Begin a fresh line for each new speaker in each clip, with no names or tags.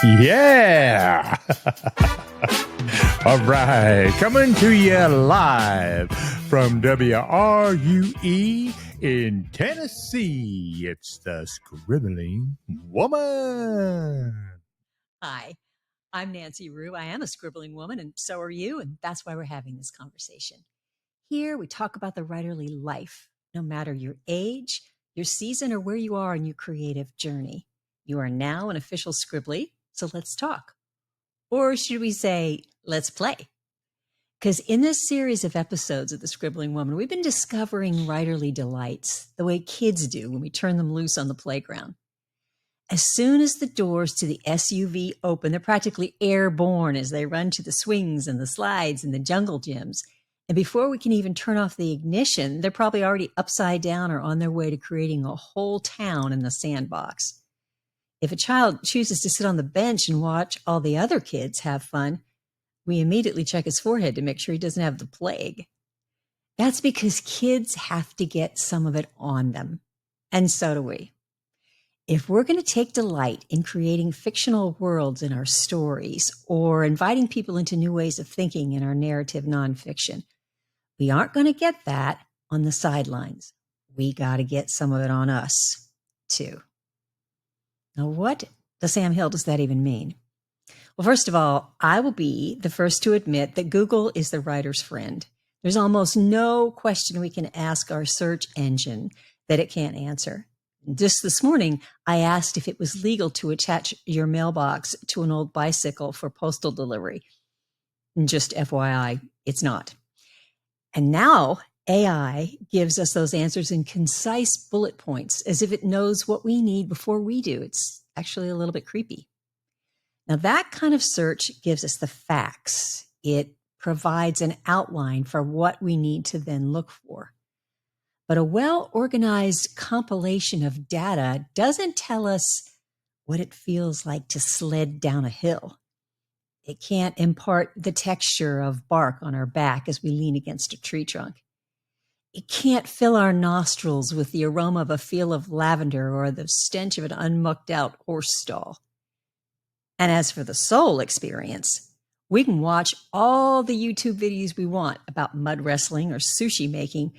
Yeah. All right. Coming to you live from WRUE in Tennessee. It's the Scribbling Woman.
Hi, I'm Nancy Rue. I am a scribbling woman, and so are you, and that's why we're having this conversation. Here, we talk about the writerly life, no matter your age, your season, or where you are in your creative journey. You are now an official scribbly, so let's talk. Or should we say, let's play? Because in this series of episodes of The Scribbling Woman, we've been discovering writerly delights the way kids do when we turn them loose on the playground. As soon as the doors to the SUV open, they're practically airborne as they run to the swings and the slides and the jungle gyms. And before we can even turn off the ignition, they're probably already upside down or on their way to creating a whole town in the sandbox. If a child chooses to sit on the bench and watch all the other kids have fun, we immediately check his forehead to make sure he doesn't have the plague. That's because kids have to get some of it on them. And so do we. If we're going to take delight in creating fictional worlds in our stories or inviting people into new ways of thinking in our narrative nonfiction, we aren't going to get that on the sidelines. We got to get some of it on us, too. Now, what the Sam Hill does that even mean? Well, first of all, I will be the first to admit that Google is the writer's friend. There's almost no question we can ask our search engine that it can't answer. Just this morning, I asked if it was legal to attach your mailbox to an old bicycle for postal delivery. And just FYI, it's not. And now AI gives us those answers in concise bullet points, as if it knows what we need before we do. It's actually a little bit creepy. Now, that kind of search gives us the facts. It provides an outline for what we need to then look for. But a well-organized compilation of data doesn't tell us what it feels like to sled down a hill. It can't impart the texture of bark on our back as we lean against a tree trunk. It can't fill our nostrils with the aroma of a field of lavender or the stench of an unmucked out horse stall. And as for the soul experience, we can watch all the YouTube videos we want about mud wrestling or sushi making,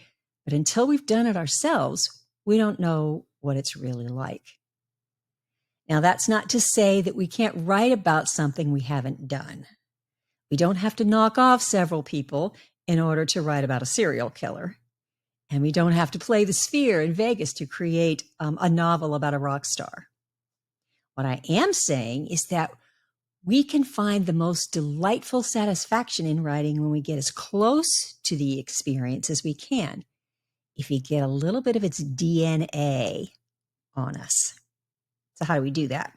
but until we've done it ourselves, we don't know what it's really like. Now, that's not to say that we can't write about something we haven't done. We don't have to knock off several people in order to write about a serial killer. And we don't have to play the Sphere in Vegas to create a novel about a rock star. What I am saying is that we can find the most delightful satisfaction in writing when we get as close to the experience as we can, if we get a little bit of its DNA on us. So how do we do that?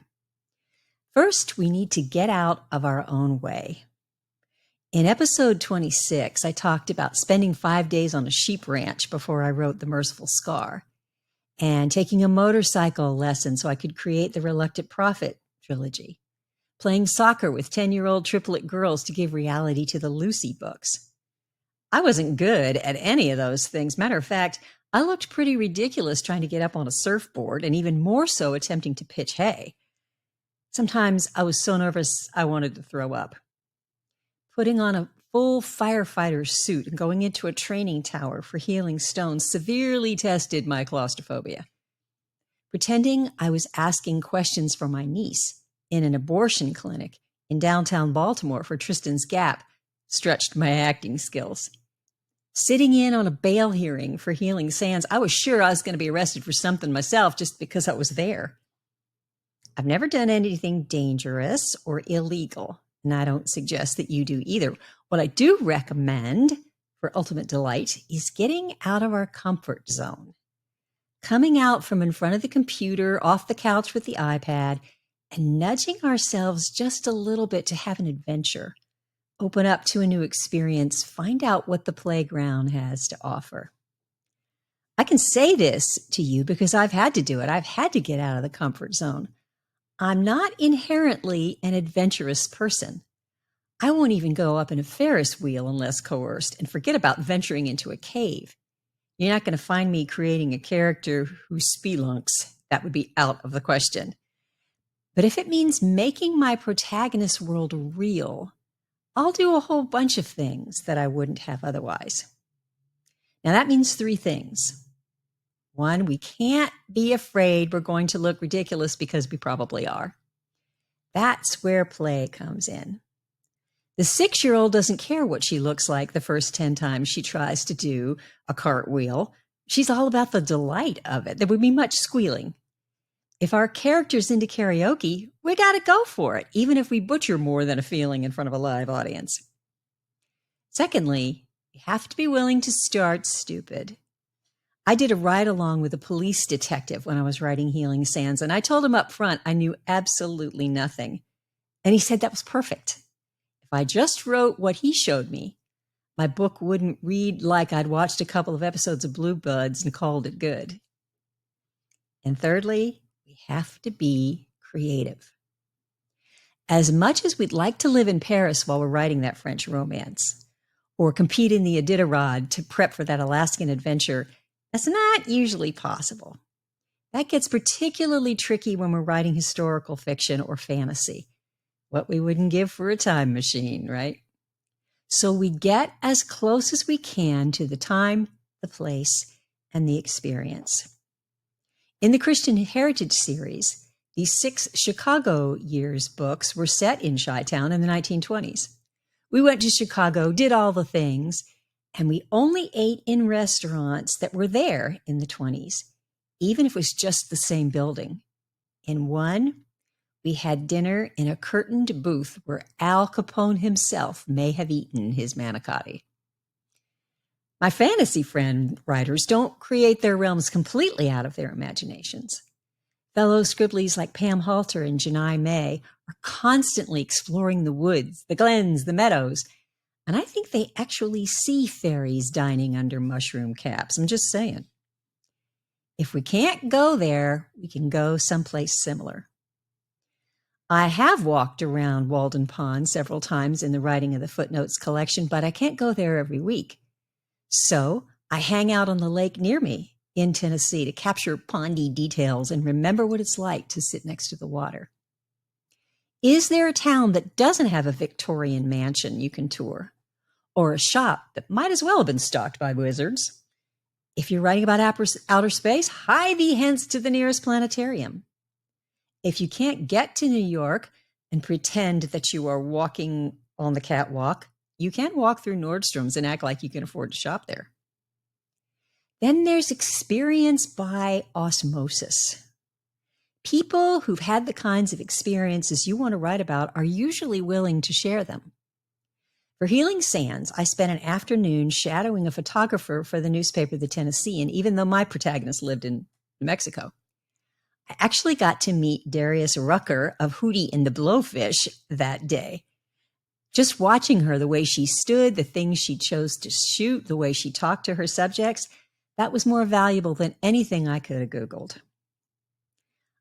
First, we need to get out of our own way. In episode 26, I talked about spending 5 days on a sheep ranch before I wrote The Merciful Scar, and taking a motorcycle lesson so I could create the Reluctant Prophet trilogy, playing soccer with 10-year-old triplet girls to give reality to the Lucy books. I wasn't good at any of those things. Matter of fact, I looked pretty ridiculous trying to get up on a surfboard, and even more so attempting to pitch hay. Sometimes I was so nervous I wanted to throw up. Putting on a full firefighter suit and going into a training tower for healing stones severely tested my claustrophobia. Pretending I was asking questions for my niece in an abortion clinic in downtown Baltimore for Tristan's Gap stretched my acting skills. Sitting in on a bail hearing for Healing Sands, I was sure I was going to be arrested for something myself just because I was there. I've never done anything dangerous or illegal, and I don't suggest that you do either. What I do recommend for ultimate delight is getting out of our comfort zone. Coming out from in front of the computer, off the couch with the iPad, and nudging ourselves just a little bit to have an adventure. Open up to a new experience, find out what the playground has to offer. I can say this to you because I've had to do it. I've had to get out of the comfort zone. I'm not inherently an adventurous person. I won't even go up in a Ferris wheel unless coerced, and forget about venturing into a cave. You're not going to find me creating a character who spelunks. That would be out of the question. But if it means making my protagonist's world real, I'll do a whole bunch of things that I wouldn't have otherwise. Now, that means three things. One, we can't be afraid we're going to look ridiculous because we probably are. That's where play comes in. The 6-year-old doesn't care what she looks like the first 10 times she tries to do a cartwheel. She's all about the delight of it. There would be much squealing. If our character's into karaoke, we got to go for it, even if we butcher more than a feeling in front of a live audience. Secondly, you have to be willing to start stupid. I did a ride-along with a police detective when I was writing Healing Sands, and I told him up front I knew absolutely nothing. And he said that was perfect. If I just wrote what he showed me, my book wouldn't read like I'd watched a couple of episodes of Blue Bloods and called it good. And thirdly, we have to be creative. As much as we'd like to live in Paris while we're writing that French romance, or compete in the Iditarod to prep for that Alaskan adventure, that's not usually possible. That gets particularly tricky when we're writing historical fiction or fantasy. What we wouldn't give for a time machine, right? So we get as close as we can to the time, the place, and the experience. In the Christian Heritage series, these 6 Chicago years books were set in Chi-Town in the 1920s. We went to Chicago, did all the things, and we only ate in restaurants that were there in the 20s, even if it was just the same building. In one, we had dinner in a curtained booth where Al Capone himself may have eaten his manicotti. My fantasy friend writers don't create their realms completely out of their imaginations. Fellow scribblies like Pam Halter and Janai May are constantly exploring the woods, the glens, the meadows, and I think they actually see fairies dining under mushroom caps. I'm just saying. If we can't go there, we can go someplace similar. I have walked around Walden Pond several times in the writing of the Footnotes collection, but I can't go there every week. So I hang out on the lake near me in Tennessee to capture pondy details and remember what it's like to sit next to the water. Is there a town that doesn't have a Victorian mansion you can tour? Or a shop that might as well have been stocked by wizards? If you're writing about outer space, hie thee hence to the nearest planetarium. If you can't get to New York and pretend that you are walking on the catwalk, you can walk through Nordstrom's and act like you can afford to shop there. Then there's experience by osmosis. People who've had the kinds of experiences you want to write about are usually willing to share them. For Healing Sands, I spent an afternoon shadowing a photographer for the newspaper The Tennessean, even though my protagonist lived in New Mexico. I actually got to meet Darius Rucker of Hootie and the Blowfish that day. Just watching her, the way she stood, the things she chose to shoot, the way she talked to her subjects, that was more valuable than anything I could have Googled.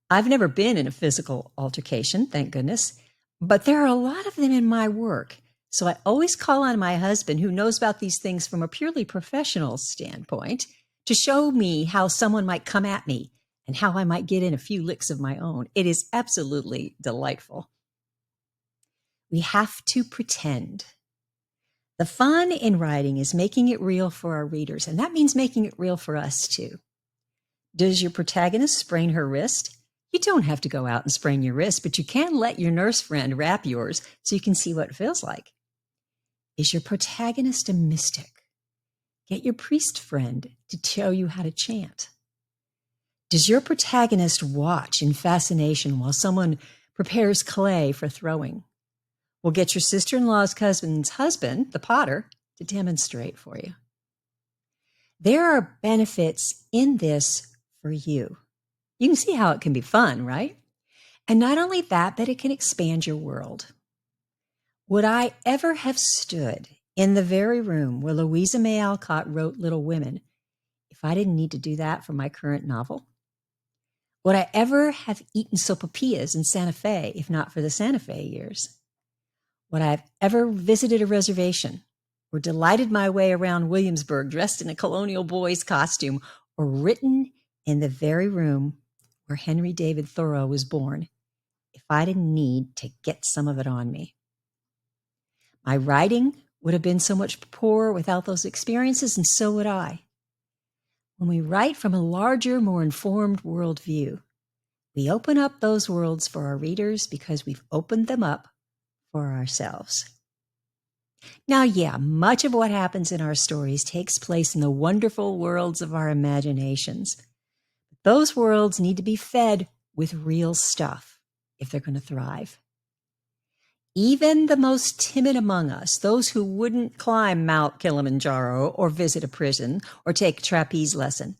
I've never been in a physical altercation, thank goodness, but there are a lot of them in my work. So I always call on my husband, who knows about these things from a purely professional standpoint, to show me how someone might come at me and how I might get in a few licks of my own. It is absolutely delightful. We have to pretend. The fun in writing is making it real for our readers, and that means making it real for us too. Does your protagonist sprain her wrist? You don't have to go out and sprain your wrist, but you can let your nurse friend wrap yours so you can see what it feels like. Is your protagonist a mystic? Get your priest friend to show you how to chant. Does your protagonist watch in fascination while someone prepares clay for throwing? Well, get your sister-in-law's cousin's husband, the potter, to demonstrate for you. There are benefits in this for you. You can see how it can be fun, right? And not only that, but it can expand your world. Would I ever have stood in the very room where Louisa May Alcott wrote Little Women if I didn't need to do that for my current novel? Would I ever have eaten sopapillas in Santa Fe if not for the Santa Fe years? Would I have ever visited a reservation or delighted my way around Williamsburg dressed in a colonial boy's costume or written in the very room where Henry David Thoreau was born if I didn't need to get some of it on me. My writing would have been so much poorer without those experiences, and so would I. When we write from a larger, more informed worldview, we open up those worlds for our readers because we've opened them up for ourselves. Now, yeah, much of what happens in our stories takes place in the wonderful worlds of our imaginations. Those worlds need to be fed with real stuff if they're going to thrive. Even the most timid among us, those who wouldn't climb Mount Kilimanjaro or visit a prison or take a trapeze lesson,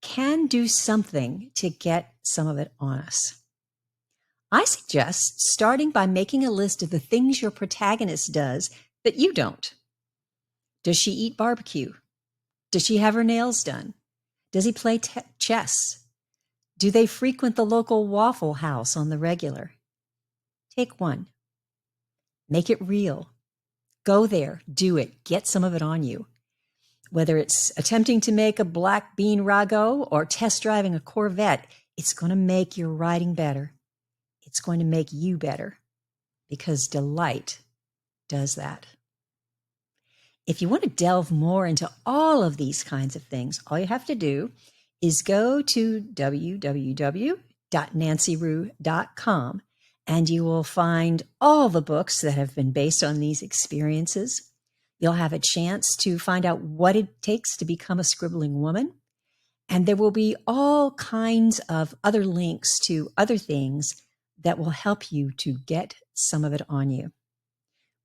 can do something to get some of it on us. I suggest starting by making a list of the things your protagonist does that you don't. Does she eat barbecue? Does she have her nails done? Does he play chess? Do they frequent the local Waffle House on the regular? Take one. Make it real. Go there, do it, get some of it on you. Whether it's attempting to make a black bean ragu or test driving a Corvette, it's going to make your writing better. It's going to make you better because delight does that. If you want to delve more into all of these kinds of things, all you have to do is go to www.nancyrue.com and you will find all the books that have been based on these experiences. You'll have a chance to find out what it takes to become a scribbling woman. And there will be all kinds of other links to other things that will help you to get some of it on you.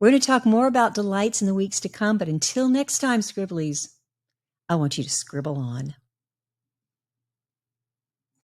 We're going to talk more about delights in the weeks to come, but until next time, Scribblies, I want you to scribble on.